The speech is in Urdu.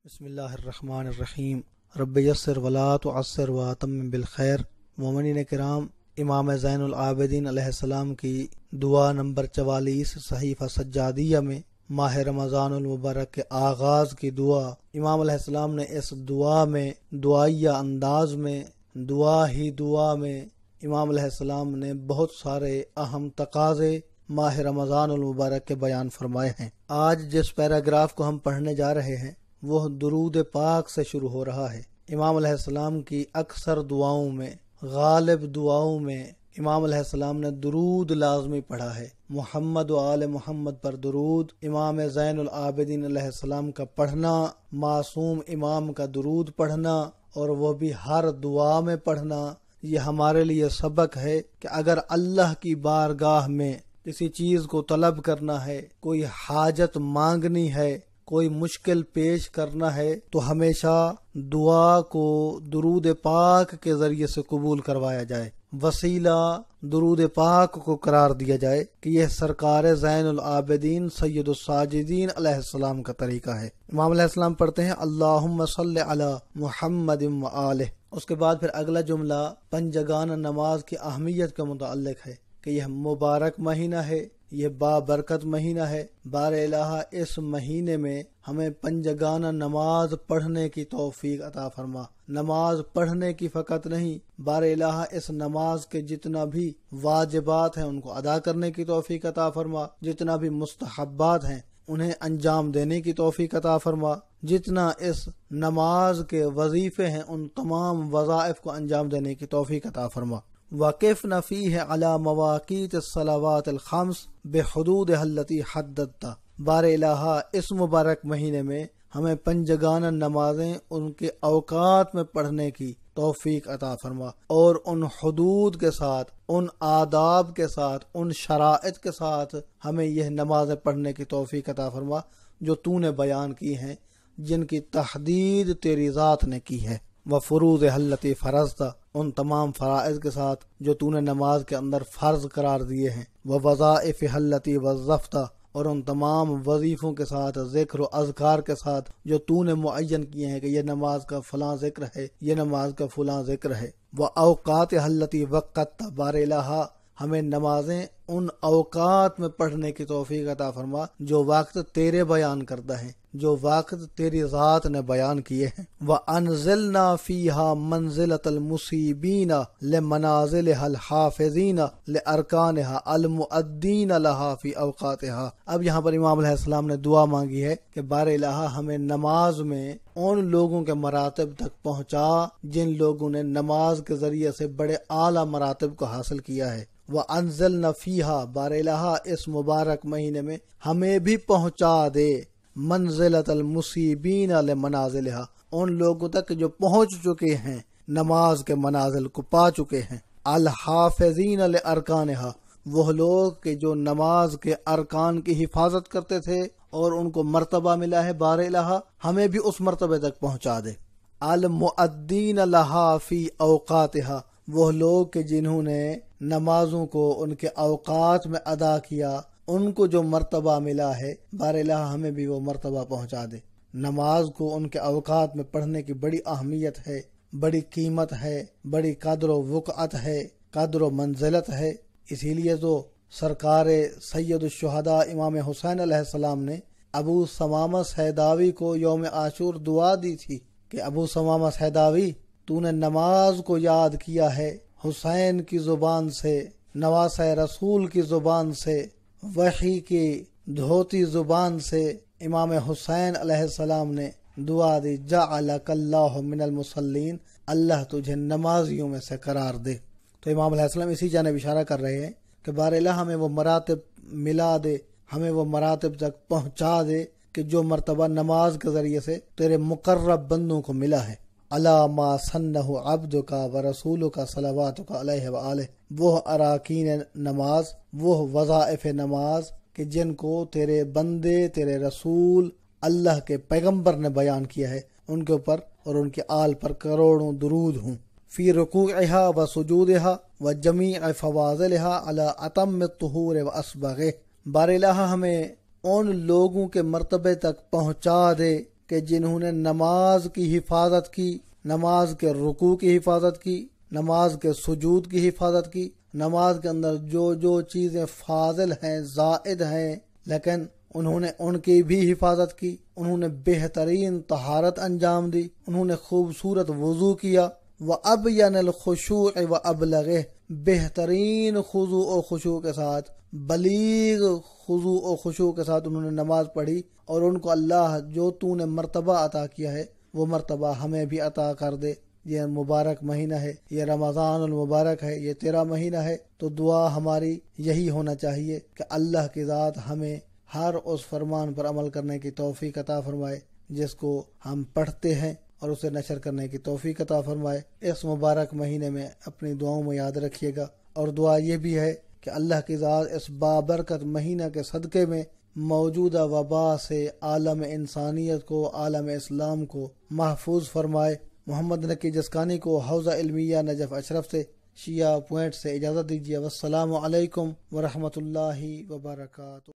بسم اللہ الرحمن الرحیم رب یسر ولا تعسر واتمم بالخیر۔ مومنین کرام، امام زین العابدین علیہ السلام کی دعا نمبر 44 صحیفہ سجادیہ میں ماہ رمضان المبارک کے آغاز کی دعا، امام علیہ السلام نے اس دعا میں دعائیہ انداز میں دعا میں امام علیہ السلام نے بہت سارے اہم تقاضے ماہ رمضان المبارک کے بیان فرمائے ہیں۔ آج جس پیراگراف کو ہم پڑھنے جا رہے ہیں وہ درود پاک سے شروع ہو رہا ہے۔ امام علیہ السلام کی اکثر دعاؤں میں، غالب دعاؤں میں امام علیہ السلام نے درود لازمی پڑھا ہے۔ محمد و آل محمد پر درود، امام زین العابدین علیہ السلام کا پڑھنا، معصوم امام کا درود پڑھنا، اور وہ بھی ہر دعا میں پڑھنا، یہ ہمارے لیے سبق ہے کہ اگر اللہ کی بارگاہ میں کسی چیز کو طلب کرنا ہے، کوئی حاجت مانگنی ہے، کوئی مشکل پیش کرنا ہے، تو ہمیشہ دعا کو درود پاک کے ذریعے سے قبول کروایا جائے، وسیلہ درود پاک کو قرار دیا جائے کہ یہ سرکار زین العابدین سید الساجدین علیہ السلام کا طریقہ ہے۔ امام علیہ السلام پڑھتے ہیں اللہم صلی علی محمد و آلہ۔ اس کے بعد پھر اگلا جملہ پنجگانہ نماز کی اہمیت کے متعلق ہے کہ یہ مبارک مہینہ ہے، یہ بابرکت مہینہ ہے۔ بار الہ اس مہینے میں ہمیں پنجگانہ نماز پڑھنے کی توفیق عطا فرما۔ نماز پڑھنے کی فقط نہیں، بار الہ اس نماز کے جتنا بھی واجبات ہیں ان کو ادا کرنے کی توفیق عطا فرما، جتنا بھی مستحبات ہیں انہیں انجام دینے کی توفیق عطا فرما، جتنا اس نماز کے وظیفے ہیں ان تمام وظائف کو انجام دینے کی توفیق عطا فرما۔ وَقِفْنَ فِيهِ عَلَى مَوَاقِيتِ الصَّلَوَاتِ الْخَمْسِ بِحُدُودِهَا الَّتِي حَدَّدْتَ۔ بار الہ اس مبارک مہینے میں ہمیں پنجگانہ نمازیں ان کے اوقات میں پڑھنے کی توفیق عطا فرما، اور ان حدود کے ساتھ، ان آداب کے ساتھ، ان شرائط کے ساتھ ہمیں یہ نمازیں پڑھنے کی توفیق عطا فرما جو تو نے بیان کی ہیں، جن کی تحدید تیری ذات نے کی ہے۔ وَفُرُوضِهَا الَّتِي فَرَضْتَ، ان تمام فرائض کے ساتھ جو تو نے نماز کے اندر فرض قرار دیے ہیں۔ وَوَظَائِفِهَا الَّتِي وَظَّفْتَ، اور ان تمام وظیفوں کے ساتھ، ذکر و اذکار کے ساتھ جو تو نے معین کیے ہیں کہ یہ نماز کا فلاں ذکر ہے، یہ نماز کا فلاں ذکر ہے۔ وَأَوْقَاتِهَا الَّتِي وَقَّتَّ، بار الہ ہمیں نمازیں ان اوقات میں پڑھنے کی توفیق عطا فرما جو وقت تیرے بیان کردہ ہیں، جو وقت تیری ذات نے بیان کیے ہیں۔ وَأَنزِلْنَا فِيهَا مَنزِلَةَ الْمُصِيبِينَ لِمَنَازِلِهَا الْحَافِظِينَ لِأَرْكَانِهَا الْمُؤَدِّينَ لَهَا فِي أَوْقَاتِهَا۔ اب یہاں پر امام علیہ السلام نے دعا مانگی ہے کہ بار الہ ہمیں نماز میں ان لوگوں کے مراتب تک پہنچا جن لوگوں نے نماز کے ذریعے سے بڑے اعلیٰ مراتب کو حاصل کیا ہے۔ وَأَنزِلْنَا فِيهَا، بار الہ اس مبارک مہینے میں ہمیں بھی پہنچا دے منزلۃ المصیبین لمنازلها، ان لوگوں تک جو پہنچ چکے ہیں، نماز کے منازل کو پا چکے ہیں۔ الحافظین لارکانها، وہ لوگ کہ جو نماز کے ارکان کی حفاظت کرتے تھے اور ان کو مرتبہ ملا ہے، بار الہ ہمیں بھی اس مرتبے تک پہنچا دے۔ المؤدین لها فی اوقاتها، وہ لوگ کہ جنہوں نے نمازوں کو ان کے اوقات میں ادا کیا، ان کو جو مرتبہ ملا ہے، بار الہ ہمیں بھی وہ مرتبہ پہنچا دے۔ نماز کو ان کے اوقات میں پڑھنے کی بڑی اہمیت ہے، بڑی قیمت ہے، بڑی قدر و وقعت ہے، قدر و منزلت ہے۔ اسی لیے تو سرکار سید الشہداء امام حسین علیہ السلام نے ابو ثمامہ صیداوی کو یوم عاشور دعا دی تھی کہ ابو ثمامہ صیداوی، تو نے نماز کو یاد کیا ہے، حسین کی زبان سے، نواسہ رسول کی زبان سے، وحی کی دھوتی زبان سے امام حسین علیہ السلام نے دعا دی، جعلک اللہ من المصلین، اللہ تجھے نمازیوں میں سے قرار دے۔ تو امام علیہ السلام اسی جانب اشارہ کر رہے ہیں کہ بار الہ ہمیں وہ مراتب ملا دے، ہمیں وہ مراتب تک پہنچا دے کہ جو مرتبہ نماز کے ذریعے سے تیرے مقرب بندوں کو ملا ہے۔ علی ما سنہ عبدک و رسولک صلواتک علیہ وآلہ، وہ اراکین نماز، وہ وظائف نماز کہ جن کو تیرے بندے، تیرے رسول، اللہ کے پیغمبر نے بیان کیا ہے، ان کے اوپر اور ان کے آل پر کروڑوں درود ہوں۔ فی رکوعہا و سجودہا و جمیع فواضلہا علی اتم الطہور و اسبغہ، بار الہ ہمیں ان لوگوں کے مرتبے تک پہنچا دے کہ جنہوں نے نماز کی حفاظت کی، نماز کے رکوع کی حفاظت کی، نماز کے سجود کی حفاظت کی، نماز کے اندر جو جو چیزیں فاضل ہیں، زائد ہیں، لیکن انہوں نے ان کی بھی حفاظت کی، انہوں نے بہترین طہارت انجام دی، انہوں نے خوبصورت وضو کیا، وَأَبْيَنَ الْخُشُوعِ وَأَبْلَغِهِ، بہترین خضوع و خشوع کے ساتھ، بلیغ خضوع و خشوع کے ساتھ انہوں نے نماز پڑھی، اور ان کو اللہ جو تو نے مرتبہ عطا کیا ہے وہ مرتبہ ہمیں بھی عطا کر دے۔ یہ مبارک مہینہ ہے، یہ رمضان المبارک ہے، یہ تیرا مہینہ ہے، تو دعا ہماری یہی ہونا چاہیے کہ اللہ کی ذات ہمیں ہر اس فرمان پر عمل کرنے کی توفیق عطا فرمائے جس کو ہم پڑھتے ہیں، اور اسے نشر کرنے کی توفیق عطا فرمائے۔ اس مبارک مہینے میں اپنی دعاؤں میں یاد رکھیے گا، اور دعا یہ بھی ہے کہ اللہ کی ذات اس بابرکت مہینہ کے صدقے میں موجودہ وبا سے عالم انسانیت کو، عالم اسلام کو محفوظ فرمائے۔ محمد نقی جسکانی کو حوزہ علمیہ نجف اشرف سے، شیعہ پوائنٹ سے اجازت دیجیے۔ والسلام علیکم ورحمۃ اللہ وبرکاتہ۔